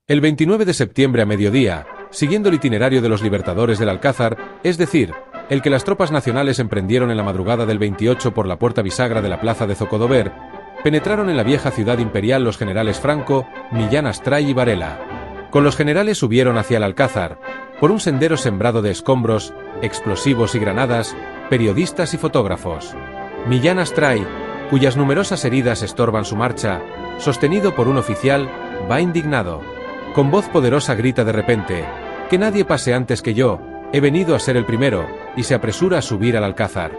El 29 de septiembre a mediodía, siguiendo el itinerario de los libertadores del Alcázar, es decir, el que las tropas nacionales emprendieron en la madrugada del 28 por la puerta bisagra de la plaza de Zocodover, penetraron en la vieja ciudad imperial los generales Franco, Millán Astray y Varela. Con los generales subieron hacia el Alcázar, por un sendero sembrado de escombros, explosivos y granadas, periodistas y fotógrafos. Millán Astray, cuyas numerosas heridas estorban su marcha, sostenido por un oficial, va indignado. Con voz poderosa grita de repente: «Que nadie pase antes que yo, he venido a ser el primero», y se apresura a subir al Alcázar.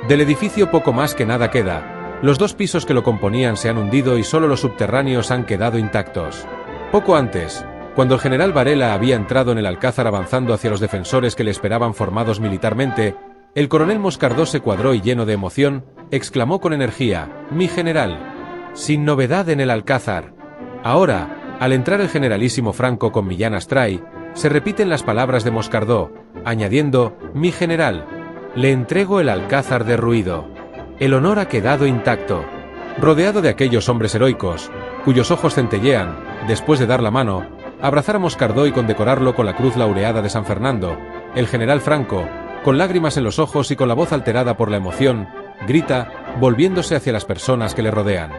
Del edificio poco más que nada queda. Los 2 pisos que lo componían se han hundido y solo los subterráneos han quedado intactos. Poco antes, cuando el general Varela había entrado en el Alcázar avanzando hacia los defensores que le esperaban formados militarmente, el coronel Moscardó se cuadró y, lleno de emoción, exclamó con energía: «Mi general, sin novedad en el Alcázar». Ahora, al entrar el generalísimo Franco con Millán Astray, se repiten las palabras de Moscardó, añadiendo: «Mi general, le entrego el Alcázar derruido. El honor ha quedado intacto». Rodeado de aquellos hombres heroicos, cuyos ojos centellean, después de dar la mano, abrazar a Moscardó y condecorarlo con la Cruz Laureada de San Fernando, el general Franco, con lágrimas en los ojos y con la voz alterada por la emoción, grita, volviéndose hacia las personas que le rodean: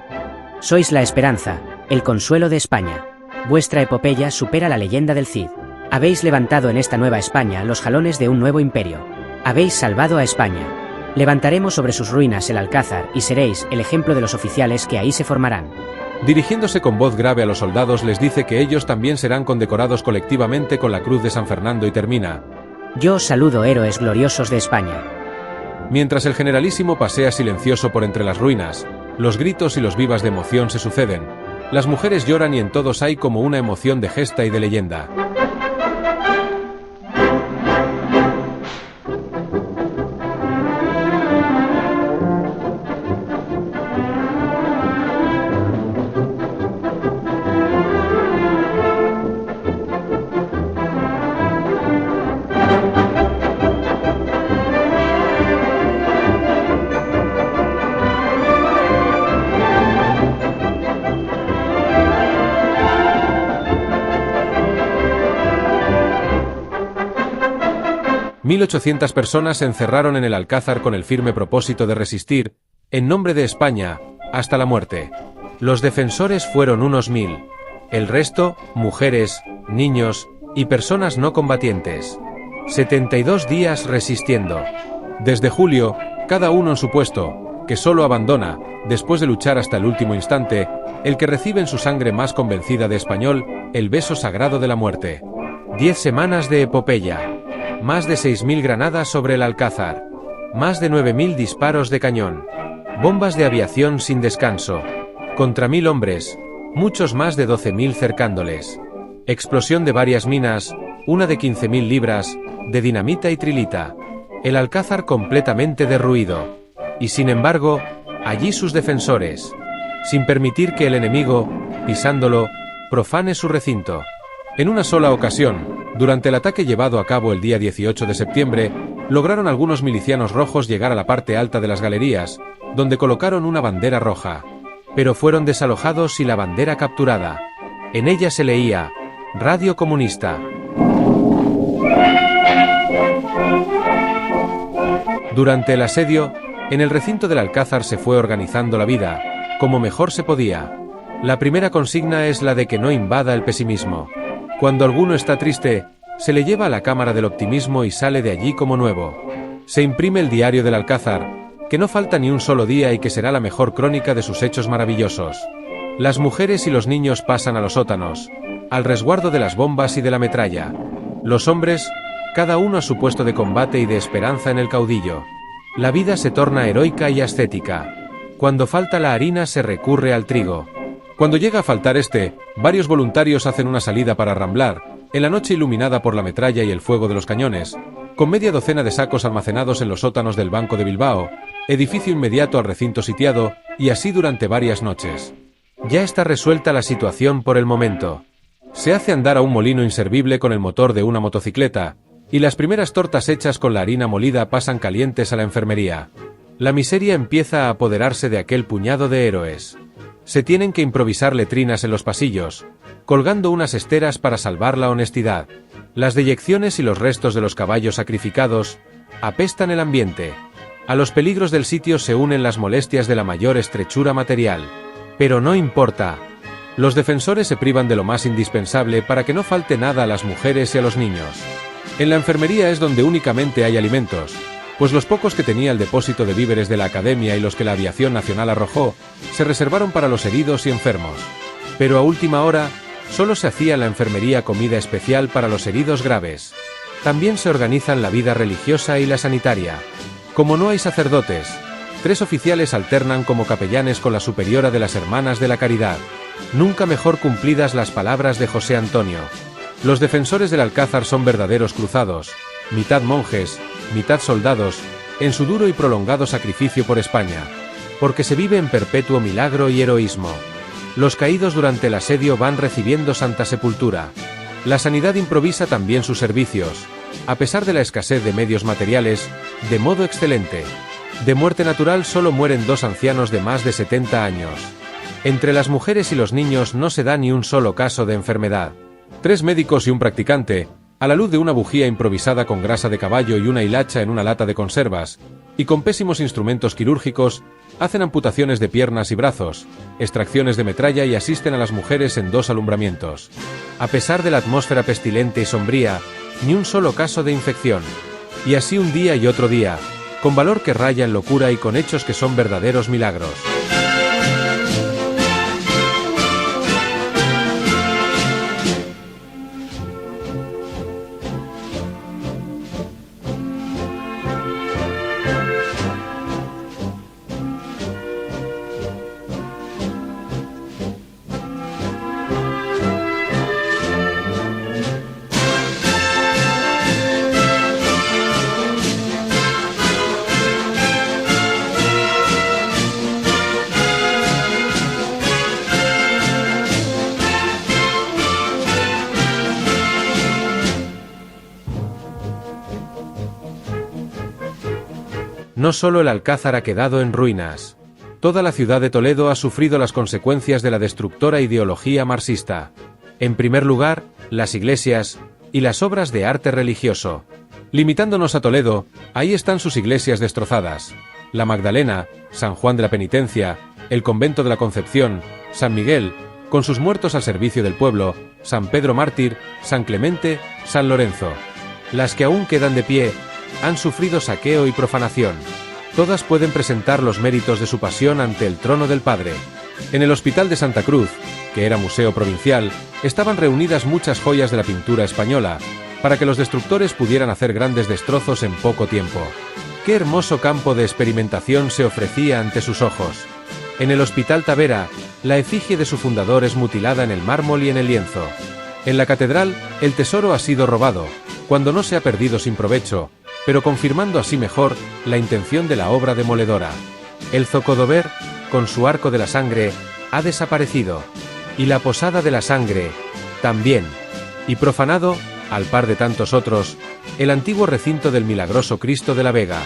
«Sois la esperanza, el consuelo de España. Vuestra epopeya supera la leyenda del Cid. Habéis levantado en esta nueva España los jalones de un nuevo imperio. Habéis salvado a España. Levantaremos sobre sus ruinas el Alcázar y seréis el ejemplo de los oficiales que ahí se formarán». Dirigiéndose con voz grave a los soldados les dice que ellos también serán condecorados colectivamente con la Cruz de San Fernando y termina: «Yo os saludo, héroes gloriosos de España». Mientras el generalísimo pasea silencioso por entre las ruinas, los gritos y los vivas de emoción se suceden. Las mujeres lloran y en todos hay como una emoción de gesta y de leyenda. $1.800 personas se encerraron en el Alcázar con el firme propósito de resistir, en nombre de España, hasta la muerte. Los defensores fueron unos 1.000. El resto, mujeres, niños y personas no combatientes. 72 días resistiendo. Desde julio, cada uno en su puesto, que solo abandona, después de luchar hasta el último instante, el que recibe en su sangre más convencida de español, el beso sagrado de la muerte. 10 semanas de epopeya. Más de 6.000 granadas sobre el Alcázar. Más de 9.000 disparos de cañón. Bombas de aviación sin descanso. Contra 1.000 hombres. Muchos más de 12.000 cercándoles. Explosión de varias minas, una de 15.000 libras, de dinamita y trilita. El Alcázar completamente derruido. Y sin embargo, allí sus defensores. Sin permitir que el enemigo, pisándolo, profane su recinto. En una sola ocasión, durante el ataque llevado a cabo el día 18 de septiembre, lograron algunos milicianos rojos llegar a la parte alta de las galerías, donde colocaron una bandera roja. Pero fueron desalojados y la bandera capturada. En ella se leía: Radio Comunista. Durante el asedio, en el recinto del Alcázar se fue organizando la vida, como mejor se podía. La primera consigna es la de que no invada el pesimismo. Cuando alguno está triste, se le lleva a la cámara del optimismo y sale de allí como nuevo. Se imprime el diario del Alcázar, que no falta ni un solo día y que será la mejor crónica de sus hechos maravillosos. Las mujeres y los niños pasan a los sótanos, al resguardo de las bombas y de la metralla. Los hombres, cada uno a su puesto de combate y de esperanza en el caudillo. La vida se torna heroica y ascética. Cuando falta la harina se recurre al trigo. Cuando llega a faltar varios voluntarios hacen una salida para Ramblar, en la noche iluminada por la metralla y el fuego de los cañones, con media docena de sacos almacenados en los sótanos del Banco de Bilbao, edificio inmediato al recinto sitiado, y así durante varias noches. Ya está resuelta la situación por el momento. Se hace andar a un molino inservible con el motor de una motocicleta, y las primeras tortas hechas con la harina molida pasan calientes a la enfermería. La miseria empieza a apoderarse de aquel puñado de héroes. Se tienen que improvisar letrinas en los pasillos, colgando unas esteras para salvar la honestidad. Las deyecciones y los restos de los caballos sacrificados apestan el ambiente. A los peligros del sitio se unen las molestias de la mayor estrechura material. Pero no importa. Los defensores se privan de lo más indispensable para que no falte nada a las mujeres y a los niños. En la enfermería es donde únicamente hay alimentos, pues los pocos que tenía el depósito de víveres de la Academia y los que la Aviación Nacional arrojó, se reservaron para los heridos y enfermos. Pero a última hora, solo se hacía en la enfermería comida especial para los heridos graves. También se organizan la vida religiosa y la sanitaria. Como no hay sacerdotes, 3 oficiales alternan como capellanes con la superiora de las Hermanas de la Caridad. Nunca mejor cumplidas las palabras de José Antonio. Los defensores del Alcázar son verdaderos cruzados, mitad monjes, mitad soldados, en su duro y prolongado sacrificio por España, porque se vive en perpetuo milagro y heroísmo. Los caídos durante el asedio van recibiendo santa sepultura. La sanidad improvisa también sus servicios, a pesar de la escasez de medios materiales, de modo excelente. De muerte natural solo mueren 2 ancianos de más de 70 años. Entre las mujeres y los niños no se da ni un solo caso de enfermedad. 3 médicos y un practicante, a la luz de una bujía improvisada con grasa de caballo y una hilacha en una lata de conservas, y con pésimos instrumentos quirúrgicos, hacen amputaciones de piernas y brazos, extracciones de metralla y asisten a las mujeres en 2 alumbramientos. A pesar de la atmósfera pestilente y sombría, ni un solo caso de infección. Y así un día y otro día, con valor que raya en locura y con hechos que son verdaderos milagros. No solo el Alcázar ha quedado en ruinas. Toda la ciudad de Toledo ha sufrido las consecuencias de la destructora ideología marxista. En primer lugar, las iglesias y las obras de arte religioso. Limitándonos a Toledo, ahí están sus iglesias destrozadas. La Magdalena, San Juan de la Penitencia, el Convento de la Concepción, San Miguel, con sus muertos al servicio del pueblo, San Pedro Mártir, San Clemente, San Lorenzo. Las que aún quedan de pie, han sufrido saqueo y profanación. Todas pueden presentar los méritos de su pasión ante el trono del Padre. En el Hospital de Santa Cruz, que era museo provincial, estaban reunidas muchas joyas de la pintura española, para que los destructores pudieran hacer grandes destrozos en poco tiempo. ¡Qué hermoso campo de experimentación se ofrecía ante sus ojos! En el Hospital Tavera, la efigie de su fundador es mutilada en el mármol y en el lienzo. En la catedral, el tesoro ha sido robado, cuando no se ha perdido sin provecho, pero confirmando así mejor la intención de la obra demoledora. El zocodover, con su arco de la sangre, ha desaparecido, y la posada de la sangre, también, y profanado, al par de tantos otros, el antiguo recinto del milagroso Cristo de la Vega.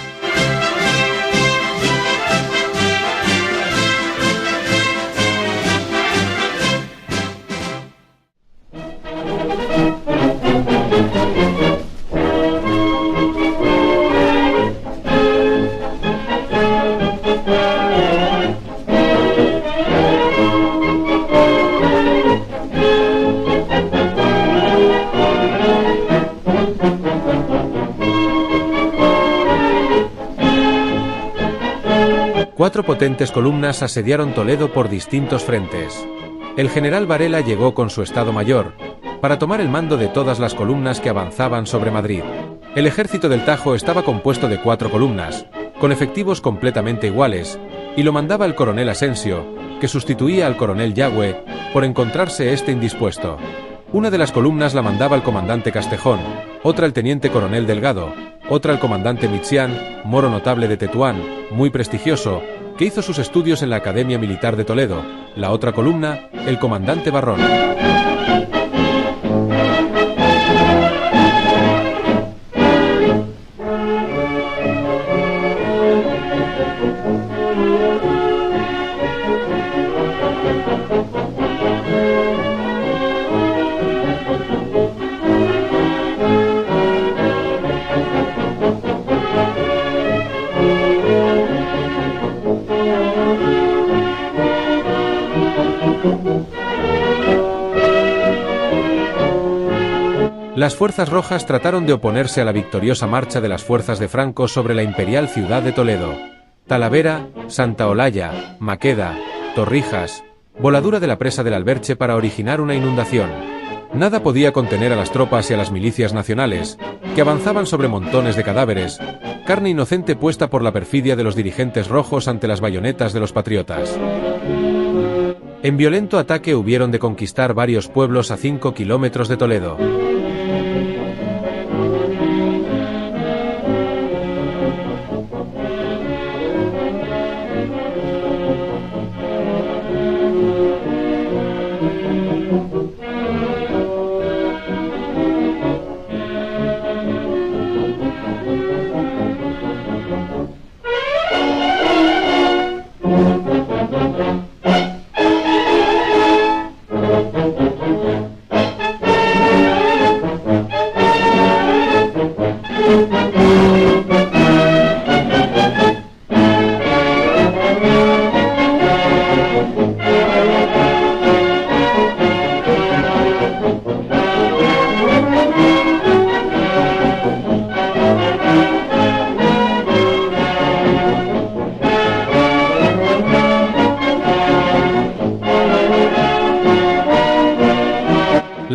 Cuatro potentes columnas asediaron Toledo por distintos frentes. El general Varela llegó con su Estado Mayor, para tomar el mando de todas las columnas que avanzaban sobre Madrid. El ejército del Tajo estaba compuesto de 4 columnas, con efectivos completamente iguales, y lo mandaba el coronel Asensio, que sustituía al coronel Yagüe, por encontrarse este indispuesto. Una de las columnas la mandaba el comandante Castejón, otra el teniente coronel Delgado, otra el comandante Michián, moro notable de Tetuán, muy prestigioso, que hizo sus estudios en la Academia Militar de Toledo, la otra columna, el comandante Barrón. Las fuerzas rojas trataron de oponerse a la victoriosa marcha de las fuerzas de Franco sobre la imperial ciudad de Toledo. Talavera, Santa Olalla, Maqueda, Torrijas, voladura de la presa del Alberche para originar una inundación. Nada podía contener a las tropas y a las milicias nacionales, que avanzaban sobre montones de cadáveres, carne inocente puesta por la perfidia de los dirigentes rojos ante las bayonetas de los patriotas. En violento ataque hubieron de conquistar varios pueblos a 5 kilómetros de Toledo.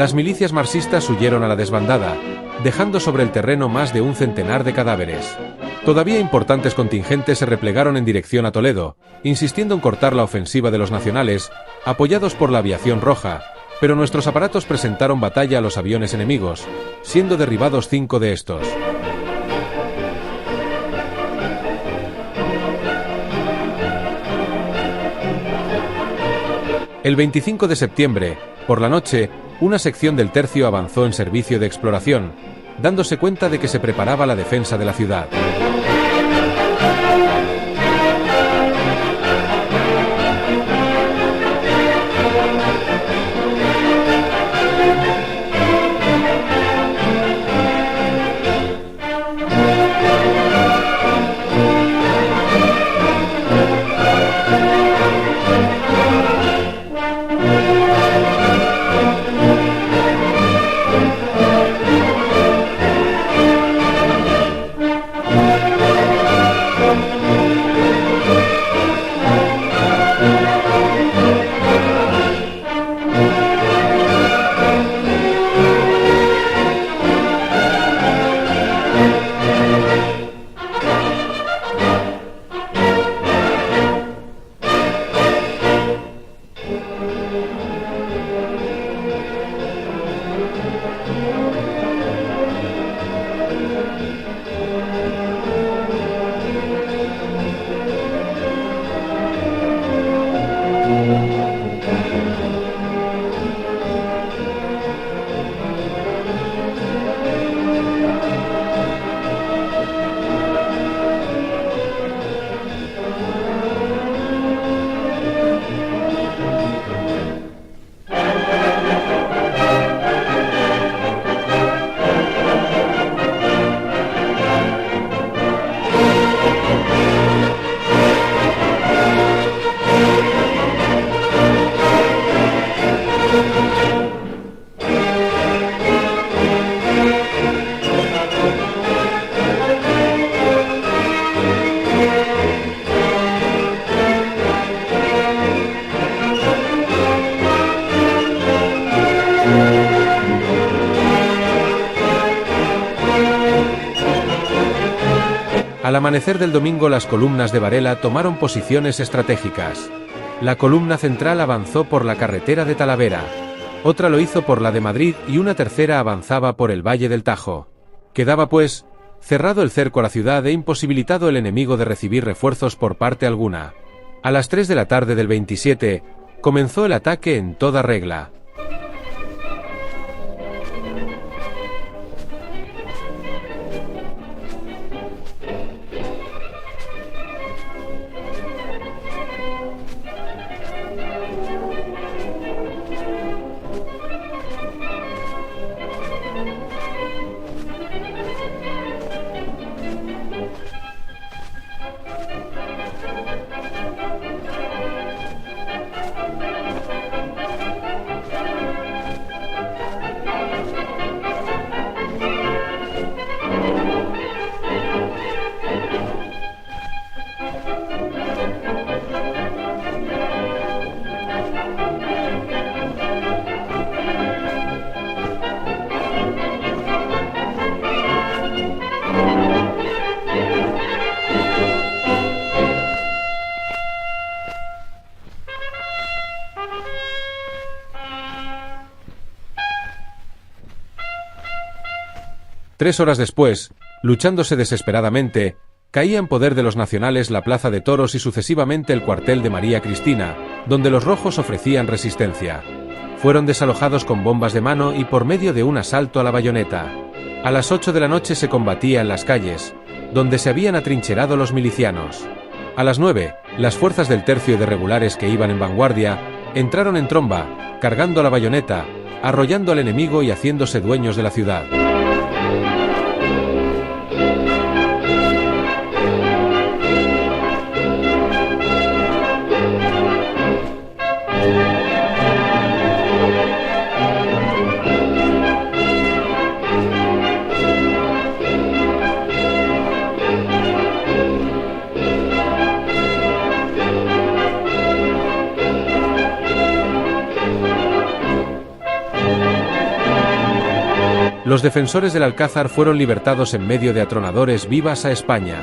Las milicias marxistas huyeron a la desbandada, dejando sobre el terreno más de un centenar de cadáveres. Todavía importantes contingentes se replegaron en dirección a Toledo, insistiendo en cortar la ofensiva de los nacionales, apoyados por la aviación roja, pero nuestros aparatos presentaron batalla a los aviones enemigos, siendo derribados 5 de estos. El 25 de septiembre, por la noche, una sección del tercio avanzó en servicio de exploración, dándose cuenta de que se preparaba la defensa de la ciudad. Al amanecer del domingo las columnas de Varela tomaron posiciones estratégicas. La columna central avanzó por la carretera de Talavera, otra lo hizo por la de Madrid y una tercera avanzaba por el Valle del Tajo. Quedaba, pues, cerrado el cerco a la ciudad e imposibilitado el enemigo de recibir refuerzos por parte alguna. A las 3 de la tarde del 27, comenzó el ataque en toda regla. 3 horas después, luchándose desesperadamente, caía en poder de los nacionales la Plaza de Toros y sucesivamente el cuartel de María Cristina, donde los rojos ofrecían resistencia. Fueron desalojados con bombas de mano y por medio de un asalto a la bayoneta. A las 8 de la noche se combatía en las calles, donde se habían atrincherado los milicianos. A las 9, las fuerzas del tercio de regulares que iban en vanguardia entraron en tromba, cargando la bayoneta, arrollando al enemigo y haciéndose dueños de la ciudad. Los defensores del Alcázar fueron libertados en medio de atronadores vivas a España.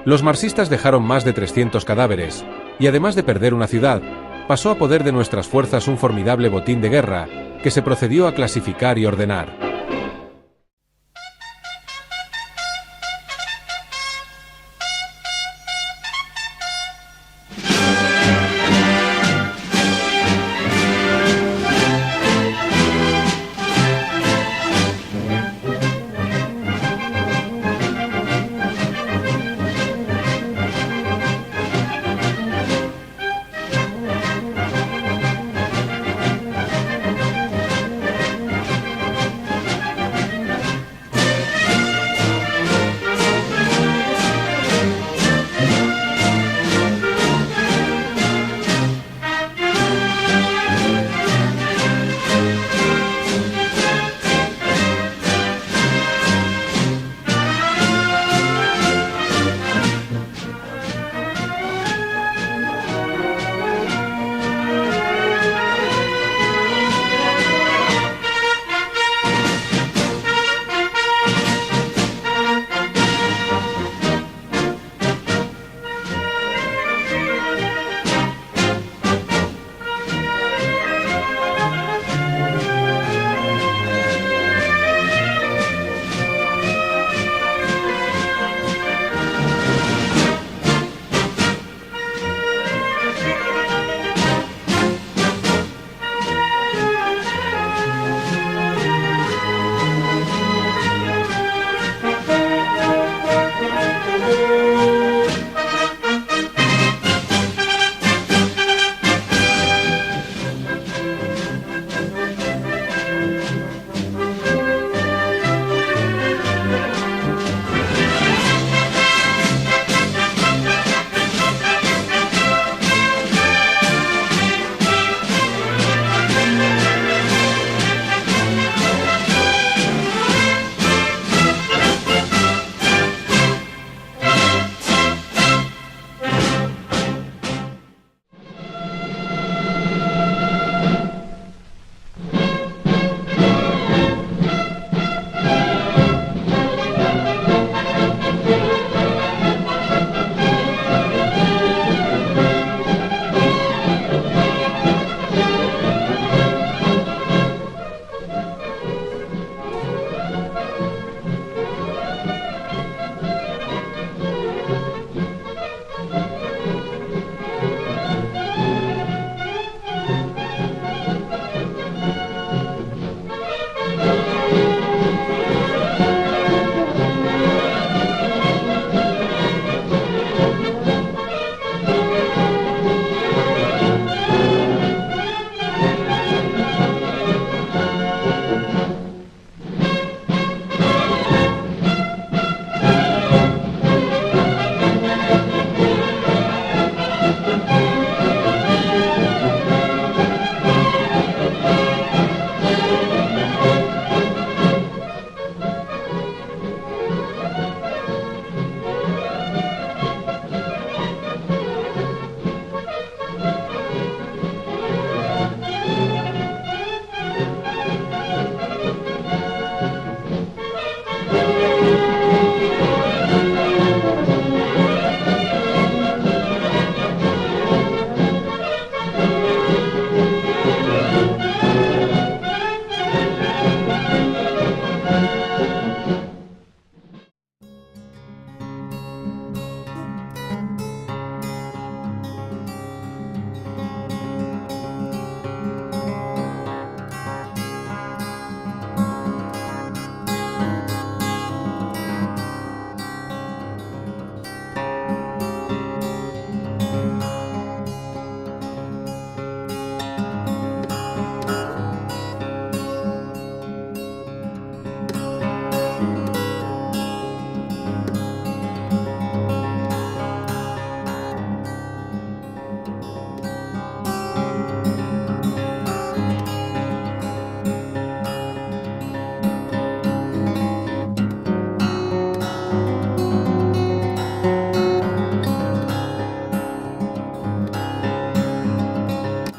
Los marxistas dejaron más de 300 cadáveres, y además de perder una ciudad, pasó a poder de nuestras fuerzas un formidable botín de guerra, que se procedió a clasificar y ordenar.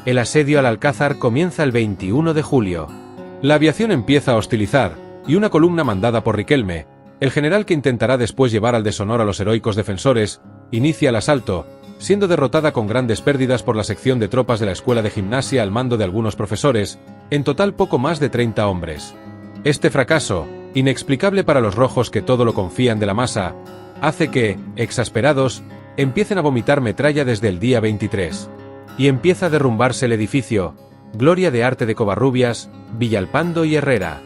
El asedio al Alcázar comienza el 21 de julio. La aviación empieza a hostilizar, y una columna mandada por Riquelme, el general que intentará después llevar al deshonor a los heroicos defensores, inicia el asalto, siendo derrotada con grandes pérdidas por la sección de tropas de la escuela de gimnasia al mando de algunos profesores, en total poco más de 30 hombres. Este fracaso, inexplicable para los rojos que todo lo confían de la masa, hace que, exasperados, empiecen a vomitar metralla desde el día 23. Y empieza a derrumbarse el edificio, gloria de arte de Covarrubias, Villalpando y Herrera.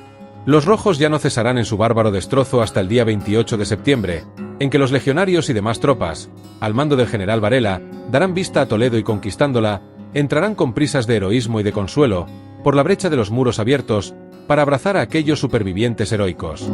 Los rojos ya no cesarán en su bárbaro destrozo hasta el día 28 de septiembre, en que los legionarios y demás tropas, al mando del general Varela, darán vista a Toledo y conquistándola, entrarán con prisas de heroísmo y de consuelo, por la brecha de los muros abiertos, para abrazar a aquellos supervivientes heroicos.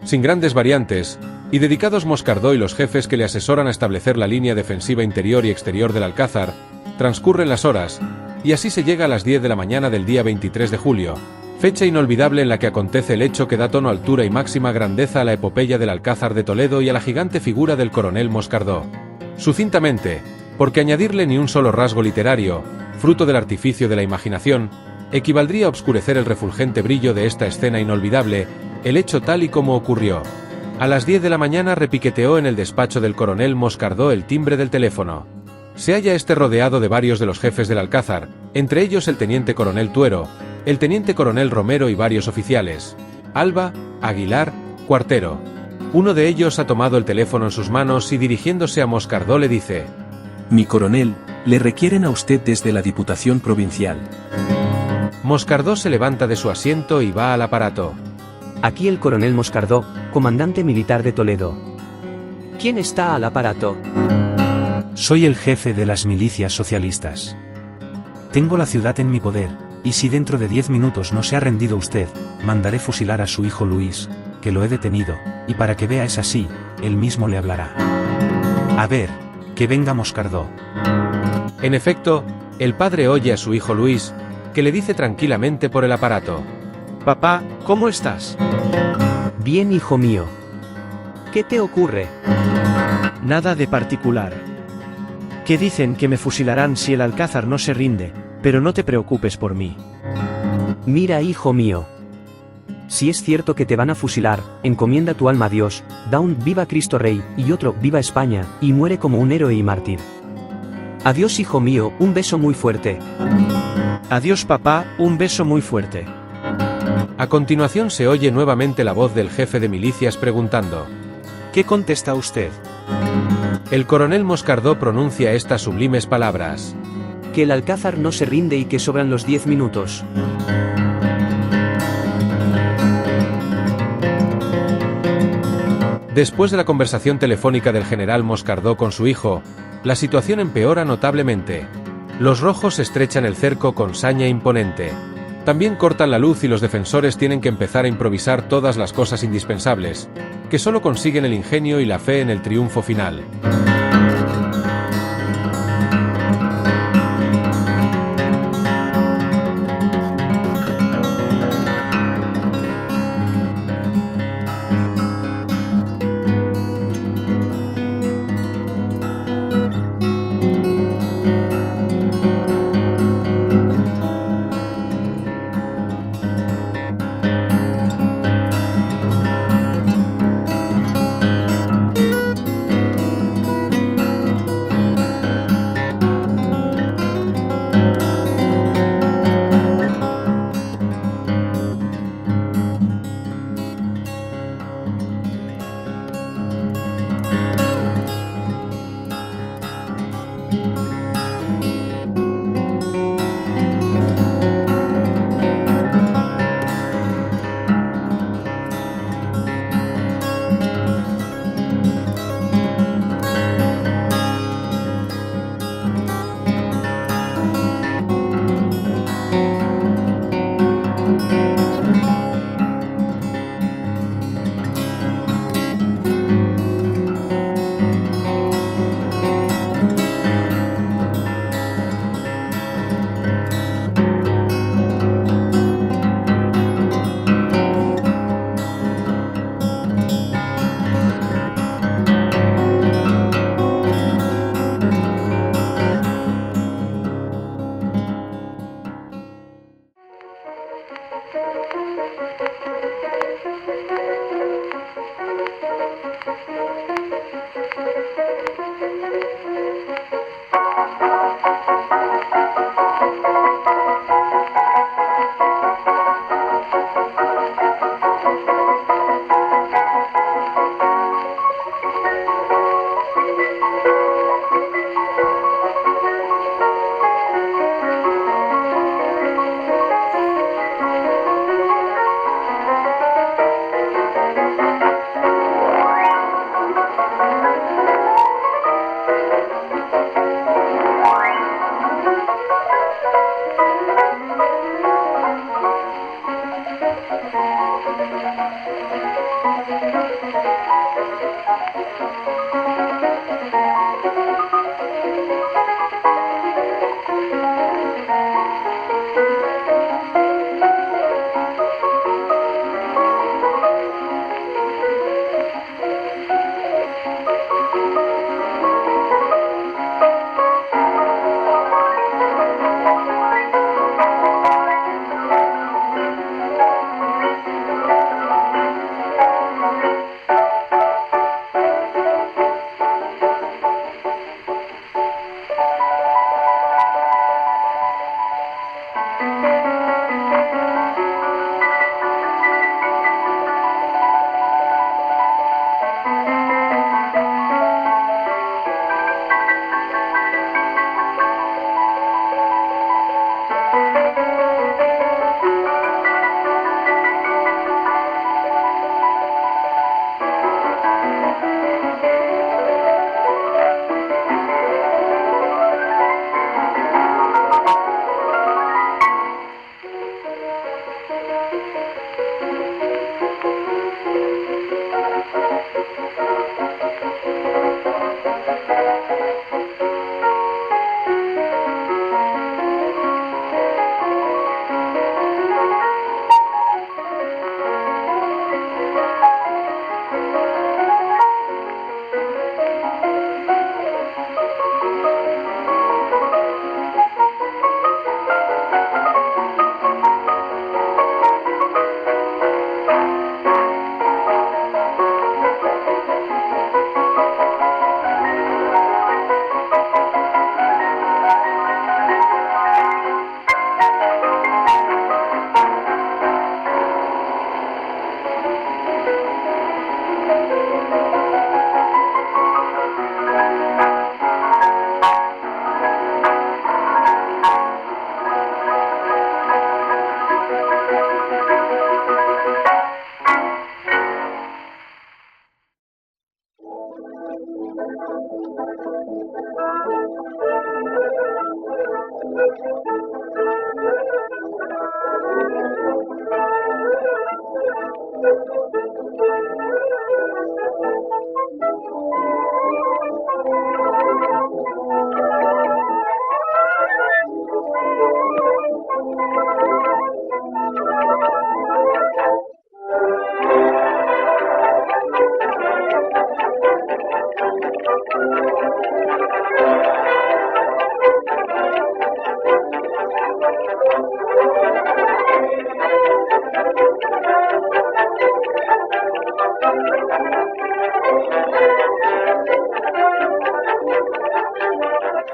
Sin grandes variantes, y dedicados Moscardó y los jefes que le asesoran a establecer la línea defensiva interior y exterior del Alcázar, transcurren las horas, y así se llega a las 10 de la mañana del día 23 de julio, fecha inolvidable en la que acontece el hecho que da tono, altura y máxima grandeza a la epopeya del Alcázar de Toledo y a la gigante figura del coronel Moscardó. Sucintamente, porque añadirle ni un solo rasgo literario, fruto del artificio de la imaginación, equivaldría a obscurecer el refulgente brillo de esta escena inolvidable, el hecho tal y como ocurrió. A las 10 de la mañana repiqueteó en el despacho del coronel Moscardó el timbre del teléfono. Se halla este rodeado de varios de los jefes del Alcázar, entre ellos el teniente coronel Tuero, el teniente coronel Romero y varios oficiales. Alba, Aguilar, Cuartero. Uno de ellos ha tomado el teléfono en sus manos y dirigiéndose a Moscardó le dice: Mi coronel, le requieren a usted desde la Diputación Provincial. Moscardó se levanta de su asiento y va al aparato. Aquí el coronel Moscardó, comandante militar de Toledo. ¿Quién está al aparato? Soy el jefe de las milicias socialistas. Tengo la ciudad en mi poder, y si dentro de 10 minutos no se ha rendido usted, mandaré fusilar a su hijo Luis, que lo he detenido, y para que vea es así, él mismo le hablará. A ver, que venga Moscardó. En efecto, el padre oye a su hijo Luis, que le dice tranquilamente por el aparato: Papá, ¿cómo estás? Bien, hijo mío. ¿Qué te ocurre? Nada de particular. Que dicen que me fusilarán si el Alcázar no se rinde, pero no te preocupes por mí. Mira, hijo mío. Si es cierto que te van a fusilar, encomienda tu alma a Dios, da un Viva Cristo Rey, y otro Viva España, y muere como un héroe y mártir. Adiós, hijo mío, un beso muy fuerte. Adiós, papá, un beso muy fuerte. A continuación se oye nuevamente la voz del jefe de milicias preguntando: ¿Qué contesta usted? El coronel Moscardó pronuncia estas sublimes palabras: Que el Alcázar no se rinde y que sobran los 10 minutos. Después de la conversación telefónica del general Moscardó con su hijo, la situación empeora notablemente. Los rojos estrechan el cerco con saña imponente. También cortan la luz y los defensores tienen que empezar a improvisar todas las cosas indispensables, que solo consiguen el ingenio y la fe en el triunfo final.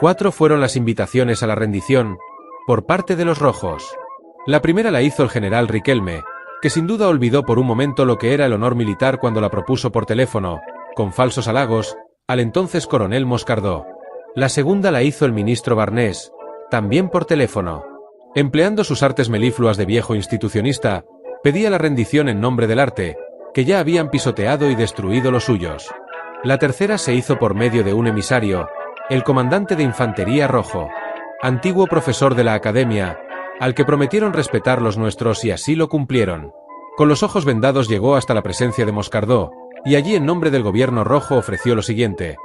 Cuatro fueron las invitaciones a la rendición por parte de los rojos. La primera la hizo el general Riquelme, que sin duda olvidó por un momento lo que era el honor militar cuando la propuso por teléfono, con falsos halagos, al entonces coronel Moscardó. La segunda la hizo el ministro Barnés, también por teléfono. Empleando sus artes melifluas de viejo institucionista, pedía la rendición en nombre del arte, que ya habían pisoteado y destruido los suyos. La tercera se hizo por medio de un emisario, el comandante de infantería rojo, antiguo profesor de la academia, al que prometieron respetar los nuestros y así lo cumplieron. Con los ojos vendados llegó hasta la presencia de Moscardó, y allí en nombre del gobierno rojo ofreció lo siguiente: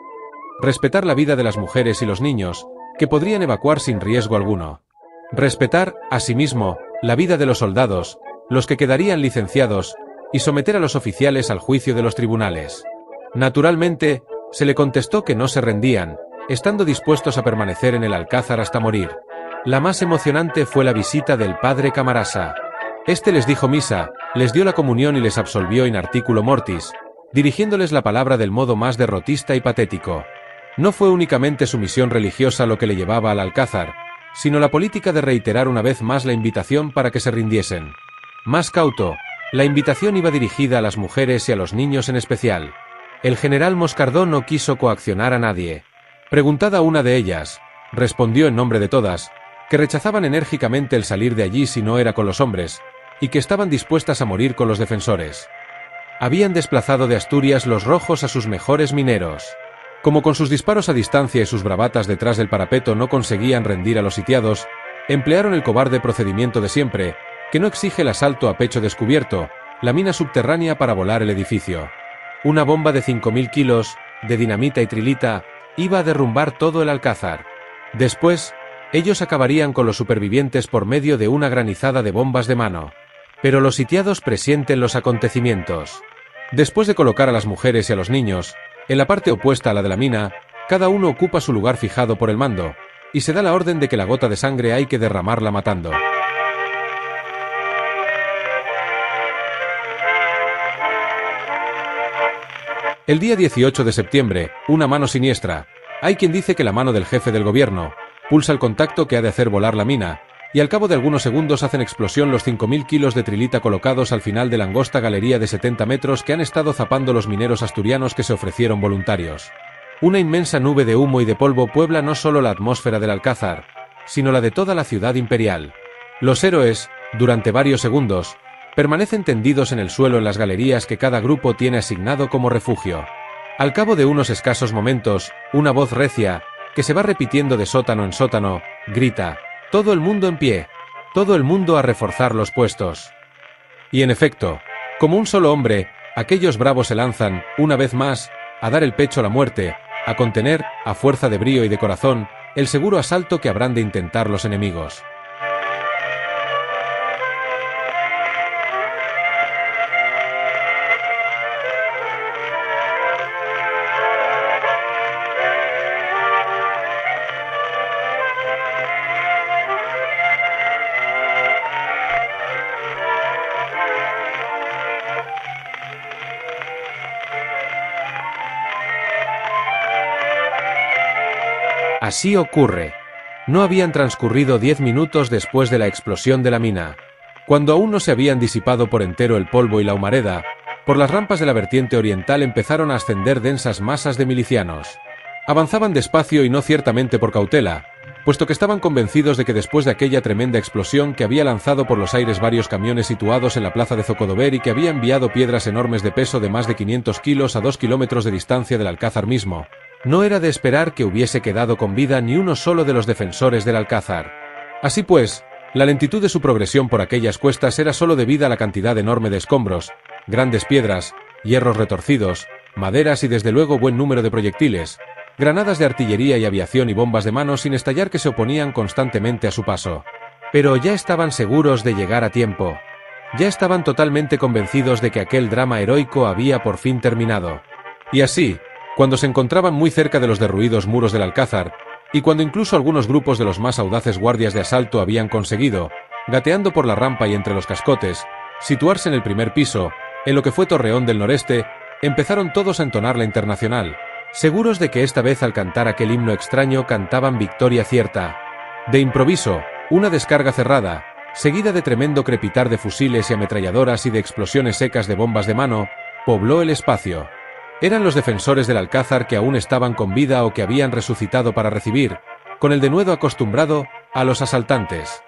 respetar la vida de las mujeres y los niños, que podrían evacuar sin riesgo alguno. Respetar, asimismo, la vida de los soldados, los que quedarían licenciados, y someter a los oficiales al juicio de los tribunales. Naturalmente, se le contestó que no se rendían, estando dispuestos a permanecer en el Alcázar hasta morir. La más emocionante fue la visita del padre Camarasa. Este les dijo misa, les dio la comunión y les absolvió in articulo mortis, dirigiéndoles la palabra del modo más derrotista y patético. No fue únicamente su misión religiosa lo que le llevaba al Alcázar, sino la política de reiterar una vez más la invitación para que se rindiesen. Más cauto, la invitación iba dirigida a las mujeres y a los niños en especial. El general Moscardó no quiso coaccionar a nadie. Preguntada una de ellas, respondió en nombre de todas, que rechazaban enérgicamente el salir de allí si no era con los hombres, y que estaban dispuestas a morir con los defensores. Habían desplazado de Asturias los rojos a sus mejores mineros. Como con sus disparos a distancia y sus bravatas detrás del parapeto no conseguían rendir a los sitiados, emplearon el cobarde procedimiento de siempre, que no exige el asalto a pecho descubierto, la mina subterránea para volar el edificio. Una bomba de 5.000 kilos, de dinamita y trilita, iba a derrumbar todo el Alcázar. Después, ellos acabarían con los supervivientes por medio de una granizada de bombas de mano. Pero los sitiados presienten los acontecimientos. Después de colocar a las mujeres y a los niños, en la parte opuesta a la de la mina, cada uno ocupa su lugar fijado por el mando, y se da la orden de que la gota de sangre hay que derramarla matando. El día 18 de septiembre, una mano siniestra, hay quien dice que la mano del jefe del gobierno, pulsa el contacto que ha de hacer volar la mina, y al cabo de algunos segundos hacen explosión los 5.000 kilos de trilita colocados al final de la angosta galería de 70 metros que han estado zapando los mineros asturianos que se ofrecieron voluntarios. Una inmensa nube de humo y de polvo puebla no solo la atmósfera del Alcázar, sino la de toda la ciudad imperial. Los héroes, durante varios segundos, permanecen tendidos en el suelo en las galerías que cada grupo tiene asignado como refugio. Al cabo de unos escasos momentos, una voz recia, que se va repitiendo de sótano en sótano, grita: «Todo el mundo en pie, todo el mundo a reforzar los puestos». Y en efecto, como un solo hombre, aquellos bravos se lanzan, una vez más, a dar el pecho a la muerte, a contener, a fuerza de brío y de corazón, el seguro asalto que habrán de intentar los enemigos. Así ocurre. No habían transcurrido 10 minutos después de la explosión de la mina. Cuando aún no se habían disipado por entero el polvo y la humareda, por las rampas de la vertiente oriental empezaron a ascender densas masas de milicianos. Avanzaban despacio y no ciertamente por cautela, puesto que estaban convencidos de que después de aquella tremenda explosión que había lanzado por los aires varios camiones situados en la plaza de Zocodover y que había enviado piedras enormes de peso de más de 500 kilos a 2 kilómetros de distancia del Alcázar mismo, no era de esperar que hubiese quedado con vida ni uno solo de los defensores del Alcázar. Así pues, la lentitud de su progresión por aquellas cuestas era solo debida a la cantidad enorme de escombros, grandes piedras, hierros retorcidos, maderas y desde luego buen número de proyectiles, granadas de artillería y aviación y bombas de mano sin estallar que se oponían constantemente a su paso. Pero ya estaban seguros de llegar a tiempo. Ya estaban totalmente convencidos de que aquel drama heroico había por fin terminado. Y así, cuando se encontraban muy cerca de los derruidos muros del Alcázar, y cuando incluso algunos grupos de los más audaces guardias de asalto habían conseguido, gateando por la rampa y entre los cascotes, situarse en el primer piso, en lo que fue Torreón del Noreste, empezaron todos a entonar la Internacional, seguros de que esta vez al cantar aquel himno extraño cantaban victoria cierta. De improviso, una descarga cerrada, seguida de tremendo crepitar de fusiles y ametralladoras y de explosiones secas de bombas de mano, pobló el espacio. Eran los defensores del Alcázar que aún estaban con vida o que habían resucitado para recibir, con el denuedo acostumbrado, a los asaltantes.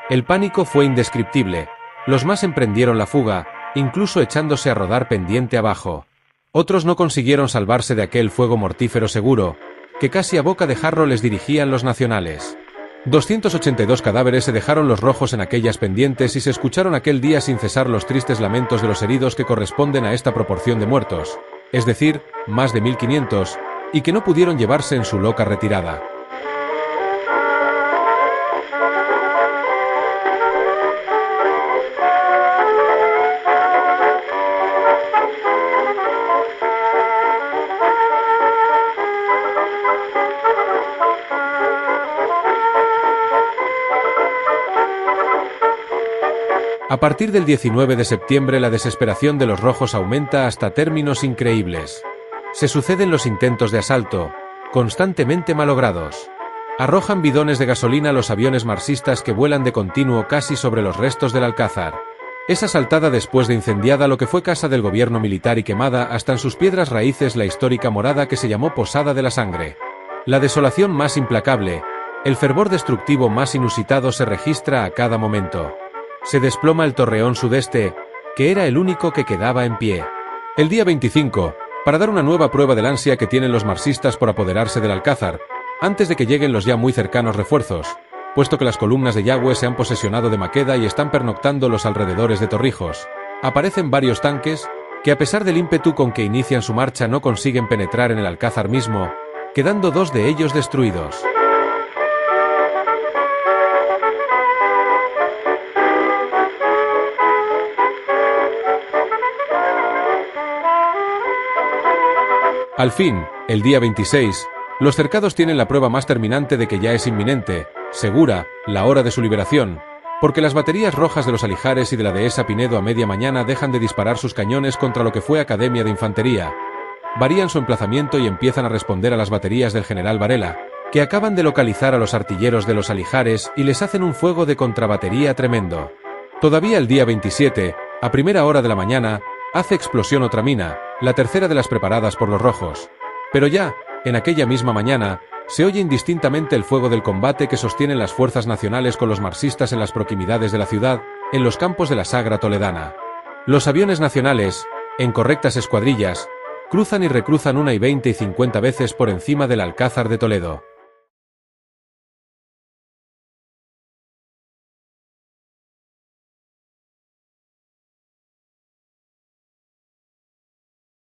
El pánico fue indescriptible. Los más emprendieron la fuga, incluso echándose a rodar pendiente abajo. Otros no consiguieron salvarse de aquel fuego mortífero seguro, que casi a boca de jarro les dirigían los nacionales. 282 cadáveres se dejaron los rojos en aquellas pendientes y se escucharon aquel día sin cesar los tristes lamentos de los heridos que corresponden a esta proporción de muertos, es decir, más de 1500, y que no pudieron llevarse en su loca retirada. A partir del 19 de septiembre la desesperación de los rojos aumenta hasta términos increíbles. Se suceden los intentos de asalto, constantemente malogrados. Arrojan bidones de gasolina a los aviones marxistas que vuelan de continuo casi sobre los restos del Alcázar. Es asaltada después de incendiada lo que fue casa del gobierno militar y quemada hasta en sus piedras raíces la histórica morada que se llamó Posada de la Sangre. La desolación más implacable, el fervor destructivo más inusitado se registra a cada momento. Se desploma el torreón sudeste, que era el único que quedaba en pie. El día 25, para dar una nueva prueba del ansia que tienen los marxistas por apoderarse del Alcázar, antes de que lleguen los ya muy cercanos refuerzos, puesto que las columnas de Yagüe se han posesionado de Maqueda y están pernoctando los alrededores de Torrijos, aparecen varios tanques, que a pesar del ímpetu con que inician su marcha no consiguen penetrar en el Alcázar mismo, quedando 2 de ellos destruidos. Al fin, el día 26, los cercados tienen la prueba más terminante de que ya es inminente, segura, la hora de su liberación, porque las baterías rojas de los Alijares y de la dehesa Pinedo a media mañana dejan de disparar sus cañones contra lo que fue Academia de Infantería. Varían su emplazamiento y empiezan a responder a las baterías del general Varela, que acaban de localizar a los artilleros de los Alijares y les hacen un fuego de contrabatería tremendo. Todavía el día 27, a primera hora de la mañana, hace explosión otra mina, la tercera de las preparadas por los rojos. Pero ya, en aquella misma mañana, se oye indistintamente el fuego del combate que sostienen las fuerzas nacionales con los marxistas en las proximidades de la ciudad, en los campos de la Sagra toledana. Los aviones nacionales, en correctas escuadrillas, cruzan y recruzan 1 y 20 y 50 veces por encima del Alcázar de Toledo.